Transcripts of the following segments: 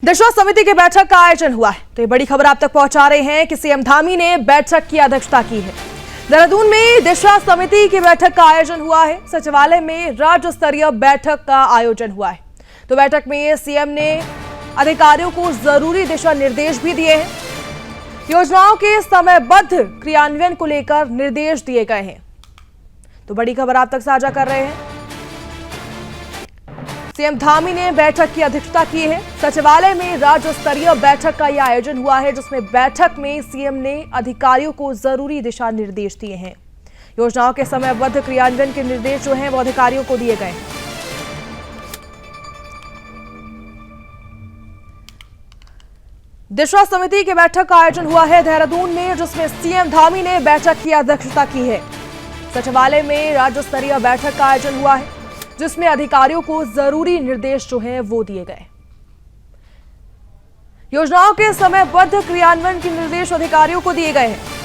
दशा समिति की बैठक का आयोजन हुआ है तो ये बड़ी खबर आप तक पहुंचा रहे हैं कि सीएम धामी ने बैठक की अध्यक्षता की है। देहरादून में दिशा समिति की बैठक का आयोजन हुआ है। सचिवालय में राज्य स्तरीय बैठक का आयोजन हुआ है तो बैठक में सीएम ने अधिकारियों को जरूरी दिशा निर्देश भी दिए हैं। योजनाओं के समयबद्ध क्रियान्वयन को लेकर निर्देश दिए गए हैं तो बड़ी खबर आप तक साझा कर रहे हैं। सीएम धामी ने बैठक की अध्यक्षता की है। सचिवालय में राज्य स्तरीय बैठक का यह आयोजन हुआ है जिसमें बैठक में सीएम ने अधिकारियों को जरूरी दिशा निर्देश दिए हैं। योजनाओं के समयबद्ध क्रियान्वयन के निर्देश जो हैं वो अधिकारियों को दिए गए हैं। दिशा समिति की बैठक का आयोजन हुआ है देहरादून में जिसमें सीएम धामी ने बैठक की अध्यक्षता की है। सचिवालय में राज्य स्तरीय बैठक का आयोजन हुआ है जिसमें अधिकारियों को जरूरी निर्देश जो हैं वो दिए गए। योजनाओं के समयबद्ध क्रियान्वयन के निर्देश अधिकारियों को दिए गए हैं।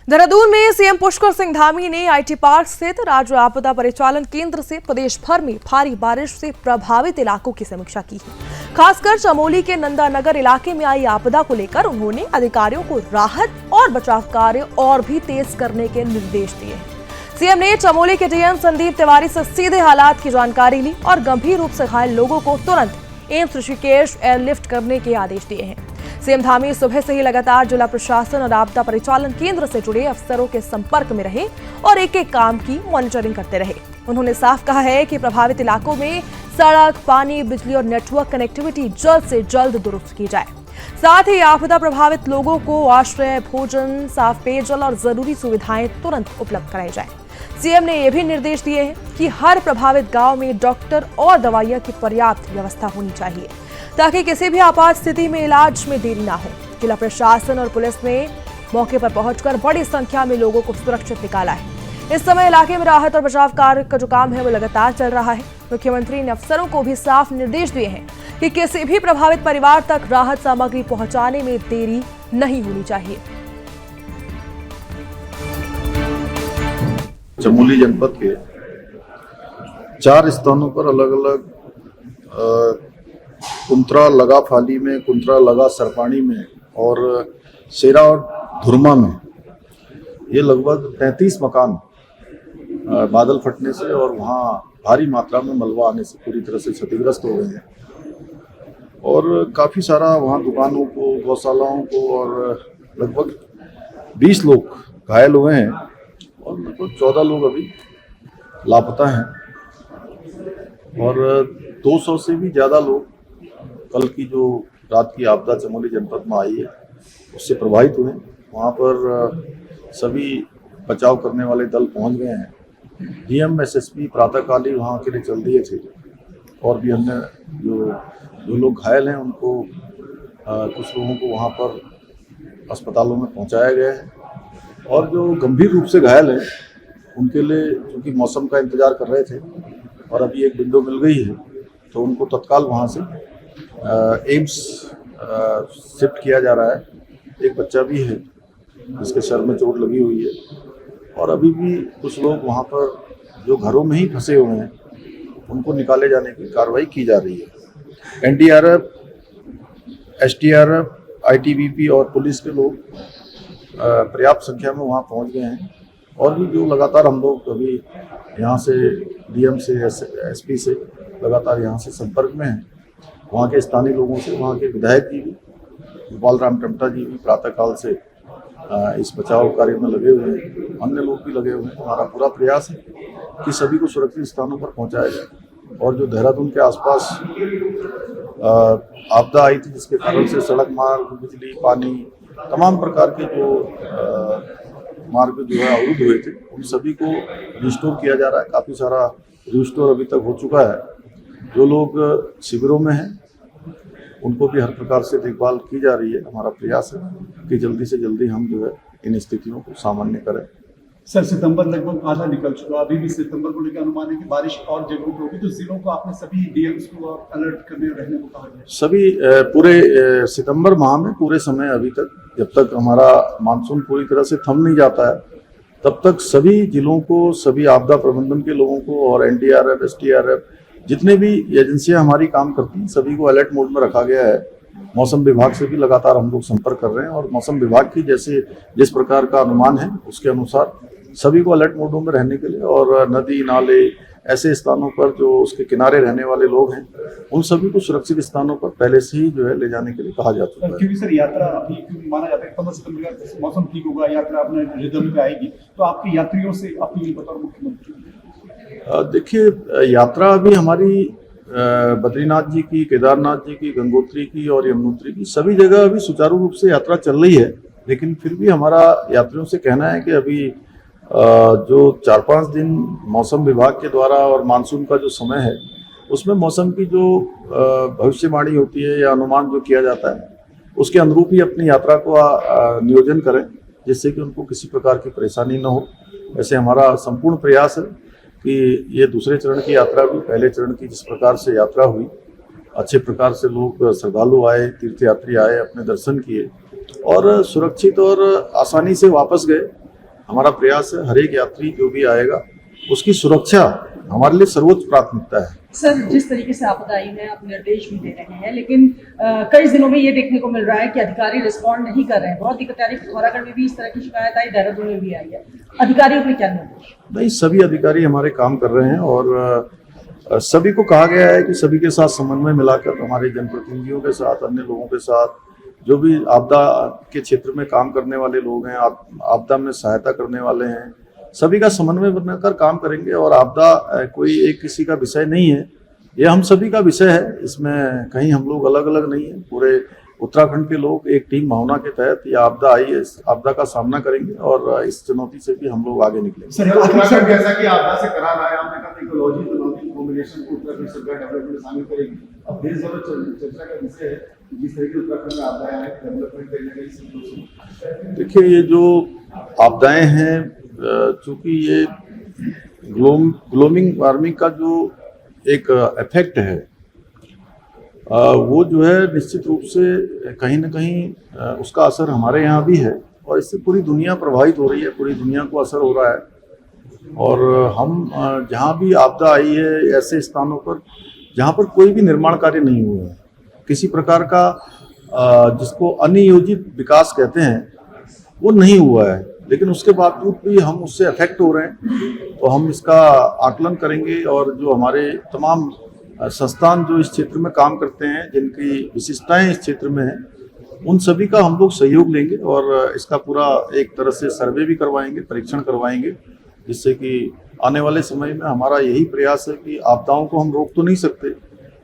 देहरादून में सीएम पुष्कर सिंह धामी ने आईटी पार्क स्थित राज्य आपदा परिचालन केंद्र से प्रदेश भर में भारी बारिश से प्रभावित इलाकों की समीक्षा की है। खासकर चमोली के नंदानगर इलाके में आई आपदा को लेकर उन्होंने अधिकारियों को राहत और बचाव कार्य और भी तेज करने के निर्देश दिए हैं। सीएम ने चमोली के डीएम संदीप तिवारी से सीधे हालात की जानकारी ली और गंभीर रूप से घायल लोगों को तुरंत एम्स ऋषिकेश एयरलिफ्ट करने के आदेश दिए हैं। सीएम धामी सुबह से ही लगातार जिला प्रशासन और आपदा परिचालन केंद्र से जुड़े अफसरों के संपर्क में रहे और एक एक काम की मॉनिटरिंग करते रहे। उन्होंने साफ कहा है कि प्रभावित इलाकों में सड़क, पानी, बिजली और नेटवर्क कनेक्टिविटी जल्द से जल्द दुरुस्त की जाए। साथ ही आपदा प्रभावित लोगों को आश्रय, भोजन, साफ पेयजल और जरूरी सुविधाएं तुरंत उपलब्ध कराई जाए। सीएम ने यह भी निर्देश दिए हैं कि हर प्रभावित गांव में डॉक्टर और दवाइयां की पर्याप्त व्यवस्था होनी चाहिए ताकि किसी भी आपात स्थिति में इलाज में देरी ना हो। जिला प्रशासन और पुलिस ने मौके पर पहुंचकर बड़ी संख्या में लोगों को सुरक्षित निकाला है। इस समय इलाके में राहत और बचाव कार्य का जो काम है वो लगातार चल रहा है। मुख्यमंत्री ने अफसरों को भी साफ निर्देश दिए हैं कि किसी भी प्रभावित परिवार तक राहत सामग्री पहुंचाने में देरी नहीं होनी चाहिए। चमोली जनपद के 4 स्थानों पर अलग अलग कुंत्रा लगा फाली में, कुंत्रा लगा सरपाणी में और शेरा और धुरमा में ये लगभग 33 मकान बादल फटने से और वहाँ भारी मात्रा में मलबा आने से पूरी तरह से क्षतिग्रस्त हो गए हैं और काफ़ी सारा वहाँ दुकानों को, गौशालाओं को और लगभग 20 लोग घायल हुए हैं और लगभग 14 लोग अभी लापता हैं और 200 से भी ज़्यादा लोग कल की जो रात की आपदा चमोली जनपद में आई है उससे प्रभावित हुए। वहाँ पर सभी बचाव करने वाले दल पहुँच गए हैं। डीएम, एसएसपी प्रातःकाल ही वहाँ के लिए चल दिए थे और भी अन्य जो लोग घायल हैं उनको कुछ लोगों को वहाँ पर अस्पतालों में पहुँचाया गया है और जो गंभीर रूप से घायल हैं उनके लिए क्योंकि मौसम का इंतजार कर रहे थे और अभी एक विंडो मिल गई है तो उनको तत्काल वहाँ से एम्स शिफ्ट किया जा रहा है। एक बच्चा भी है जिसके सर में चोट लगी हुई है और अभी भी कुछ लोग वहाँ पर जो घरों में ही फंसे हुए हैं उनको निकाले जाने की कार्रवाई की जा रही है। एनडीआरएफ, एसडीआरएफ, आईटीबीपी और पुलिस के लोग पर्याप्त संख्या में वहाँ पहुँच गए हैं और भी जो लगातार हम लोग अभी यहाँ से डीएम से एसपी से लगातार यहाँ से संपर्क में हैं। वहाँ के स्थानीय लोगों से, वहाँ के विधायक जी भी, गोपाल राम टमटा जी भी प्रातःकाल से इस बचाव कार्य में लगे हुए हैं, अन्य लोग भी लगे हुए हैं। हमारा पूरा प्रयास है कि सभी को सुरक्षित स्थानों पर पहुँचाया जाए और जो देहरादून के आसपास आपदा आई थी जिसके कारण से सड़क मार्ग, बिजली, पानी, तमाम प्रकार के जो मार्ग जो है अवरुद्ध हुए थे उन सभी को रिस्टोर किया जा रहा है। काफ़ी सारा रिस्टोर अभी तक हो चुका है। जो लोग शिविरों में हैं उनको भी हर प्रकार से देखभाल की जा रही है। हमारा प्रयास है कि जल्दी से जल्दी हम जो है इन स्थितियों को सामान्य करें। सर, सितंबर लगभग आधा निकल चुका, अभी भी सितंबर को लेकर अनुमान है कि बारिश और जगहों पर होगी तो जिलों को आपने सभी डीएम्स को अलर्ट करने रहने को कहा गया। सभी पूरे सितंबर माह में पूरे समय अभी तक जब तक हमारा मानसून पूरी तरह से थम नहीं जाता है तब तक सभी जिलों को, सभी आपदा प्रबंधन के लोगों को और एनडीआरएफ, एसडीआरएफ, जितने भी एजेंसियां हमारी काम करती हैं, सभी को अलर्ट मोड में रखा गया है। मौसम विभाग से भी लगातार हम लोग संपर्क कर रहे हैं और मौसम विभाग की जिस प्रकार का अनुमान है उसके अनुसार सभी को अलर्ट मोडों में रहने के लिए, और नदी नाले ऐसे स्थानों पर जो उसके किनारे रहने वाले लोग हैं उन सभी को सुरक्षित स्थानों पर पहले से ही जो है ले जाने के लिए कहा जा चुका है। क्योंकि सर यात्रा अभी माना जाता है 15 सितंबर का मौसम ठीक होगा, यात्रा अपने रिदम पे आएगी, तो आपके यात्रियों से अपील बतौर मुख्यमंत्री। देखिए, यात्रा अभी हमारी बद्रीनाथ जी की, केदारनाथ जी की, गंगोत्री की और यमुनोत्री की सभी जगह अभी सुचारू रूप से यात्रा चल रही है। लेकिन फिर भी हमारा यात्रियों से कहना है कि अभी जो 4-5 दिन मौसम विभाग के द्वारा और मानसून का जो समय है उसमें मौसम की जो भविष्यवाणी होती है या अनुमान जो किया जाता है उसके अनुरूप ही अपनी यात्रा को नियोजन करें, जिससे कि उनको किसी प्रकार की परेशानी न हो। वैसे हमारा संपूर्ण प्रयास है कि ये दूसरे चरण की यात्रा भी पहले चरण की जिस प्रकार से यात्रा हुई, अच्छे प्रकार से लोग श्रद्धालु आए, तीर्थयात्री आए, अपने दर्शन किए और सुरक्षित और आसानी से वापस गए। हमारा प्रयास है हर एक यात्री जो भी आएगा उसकी सुरक्षा हमारे लिए सर्वोच्च प्राथमिकता है। सर, जिस तरीके से आपदा आई है, आप निर्देश भी दे रहे हैं, लेकिन कई जिलों में ये देखने को मिल रहा है कि अधिकारी रिस्पॉन्ड नहीं कर रहे हैं। बहुत दिक्कत आ रही है। पिथौरागढ़ में भी इस तरह की शिकायत आई, देहरादून में भी आई है। अधिकारियों को क्या निर्देश? नहीं, सभी अधिकारी हमारे काम कर रहे हैं और सभी को कहा गया है कि सभी के साथ समन्वय मिलाकर हमारे जनप्रतिनिधियों के साथ, अन्य लोगों के साथ, जो भी आपदा के क्षेत्र में काम करने वाले लोग हैं, आपदा में सहायता करने वाले हैं, सभी का समन्वय बनाकर काम करेंगे। और आपदा कोई एक किसी का विषय नहीं है, यह हम सभी का विषय है। इसमें कहीं हम लोग अलग अलग नहीं है। पूरे उत्तराखंड के लोग एक टीम भावना के तहत ये आपदा आई है, इस आपदा का सामना करेंगे और इस चुनौती से भी हम लोग आगे निकलेंगे। सर, उत्तराखंड जैसा कि आपदा से करार आया, आपने कहा इकोलॉजी चुनौती कॉम्बिनेशन को उत्तराखंड सरकार डेवलपमेंट में शामिल करेगी। अब देश भर में चर्चा का विषय है जिस तरह की उत्तराखंड में आपदाएं हैं, डेवलपमेंट कहीं ना कहीं। देखिए, ये जो आपदाएं हैं, चूंकि ये ग्लोबल वार्मिंग का जो एक इफेक्ट है वो जो है निश्चित रूप से कहीं ना कहीं उसका असर हमारे यहाँ भी है और इससे पूरी दुनिया प्रभावित हो रही है, पूरी दुनिया को असर हो रहा है। और हम जहाँ भी आपदा आई है ऐसे स्थानों पर जहाँ पर कोई भी निर्माण कार्य नहीं हुआ है, किसी प्रकार का जिसको अनियोजित विकास कहते हैं वो नहीं हुआ है, लेकिन उसके बावजूद भी हम उससे अफेक्ट हो रहे हैं। तो हम इसका आकलन करेंगे और जो हमारे तमाम संस्थान जो इस क्षेत्र में काम करते हैं, जिनकी विशिष्टताएं इस क्षेत्र में हैं, उन सभी का हम लोग सहयोग लेंगे और इसका पूरा एक तरह से सर्वे भी करवाएंगे, परीक्षण करवाएंगे, जिससे कि आने वाले समय में हमारा यही प्रयास है कि आपदाओं को हम रोक तो नहीं सकते,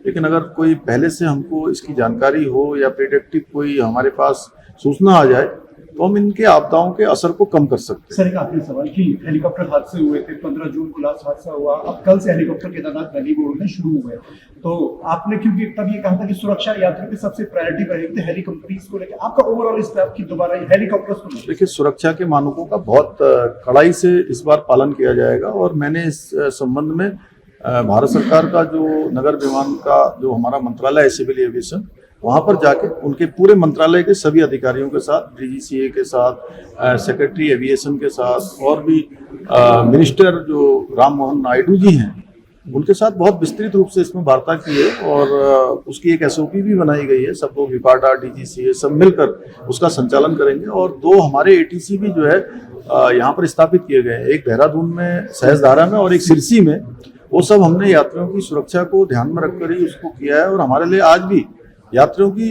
लेकिन अगर कोई पहले से हमको इसकी जानकारी हो या प्रिडिक्टिव कोई हमारे पास सूचना आ जाए तो हम इनके आपदाओं के असर को कम कर सकते हैं। सर, एक आखिरी सवाल कि हेलीकॉप्टर हादसे हुए थे, 15 जून को लास्ट हादसा हुआ, अब कल से हेलीकॉप्टर केदारनाथ वैली में उड़ने शुरू हुए, तो आपने क्योंकि तब ये कहा था कि सुरक्षा यात्रियों की सबसे प्रायोरिटी रहेगी, हेली कंपनीज को लेकर आपका ओवरऑल इस पर आपकी दोबारा हेलीकॉप्टर्स को लेकर? देखिए, सुरक्षा के मानकों का बहुत कड़ाई से इस बार पालन किया जाएगा और मैंने इस संबंध में भारत सरकार का जो नगर विमान का जो हमारा मंत्रालय है सिविल एविएशन, वहाँ पर जाके उनके पूरे मंत्रालय के सभी अधिकारियों के साथ, डीजीसीए के साथ, सेक्रेटरी एविएशन के साथ और भी मिनिस्टर जो राम मोहन नायडू जी हैं उनके साथ बहुत विस्तृत रूप से इसमें वार्ता की है और उसकी एक एसओपी भी बनाई गई है। सब लोग विपाडा, डीजीसीए सब मिलकर उसका संचालन करेंगे और 2 हमारे एटीसी भी जो है यहाँ पर स्थापित किए गए हैं, एक देहरादून में सहजधारा में और एक सिरसी में। वो सब हमने यात्रियों की सुरक्षा को ध्यान में रखकर ही उसको किया है और हमारे लिए आज भी यात्रियों की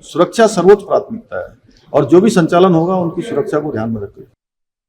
सुरक्षा सर्वोच्च प्राथमिकता है और जो भी संचालन होगा उनकी सुरक्षा को ध्यान में रखकर।